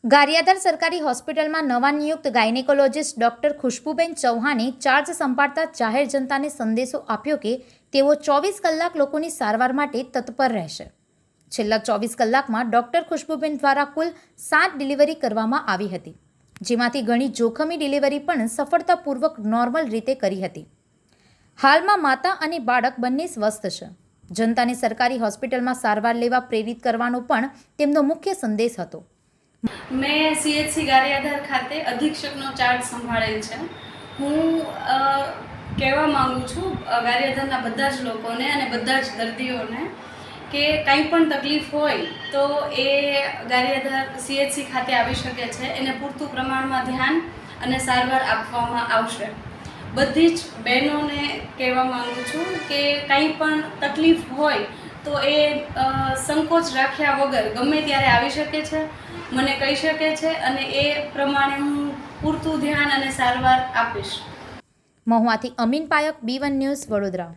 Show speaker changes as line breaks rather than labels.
ગારિયાધાર સરકારી હોસ્પિટલમાં નવા નિયુક્ત ગાયનેકોલોજિસ્ટ ડૉક્ટર ખુશ્બુબેન ચૌહાણે ચાર્જ સંભાળતા જાહેર જનતાને સંદેશો આપ્યો કે તેઓ 24 કલાક લોકોની સારવાર માટે તત્પર રહેશે. છેલ્લા 24 કલાકમાં ડૉક્ટર ખુશ્બુબેન દ્વારા કુલ 7 ડિલિવરી કરવામાં આવી હતી, જેમાંથી ઘણી જોખમી ડિલિવરી પણ સફળતાપૂર્વક નોર્મલ રીતે કરી હતી. હાલમાં માતા અને બાળક બંને સ્વસ્થ છે. જનતાને સરકારી હોસ્પિટલમાં સારવાર લેવા પ્રેરિત કરવાનો પણ તેમનો મુખ્ય સંદેશ હતો.
મેં CHC ગારિયાધાર ખાતે અધિક્ષકનો ચાર્જ સંભાળેલ છે. હું કહેવા માગું છું ગારિયાધારના બધા જ લોકોને અને બધા જ દર્દીઓને કે કંઈ પણ તકલીફ હોય તો એ ગારિયાધાર CHC ખાતે આવી શકે છે. એને પૂરતું પ્રમાણમાં ધ્યાન અને સારવાર આપવામાં આવશે. બધી જ બહેનોને કહેવા માગું છું કે કંઈ પણ તકલીફ હોય તો એ સંકોચ રાખ્યા વગર ગમે ત્યારે આવી શકે છે, મને કહી શકે છે અને એ પ્રમાણે હું પૂરતું ધ્યાન અને સારવાર આપીશ.
મહુવાથી અમીન પાયક, B1 ન્યૂઝ, વડોદરા.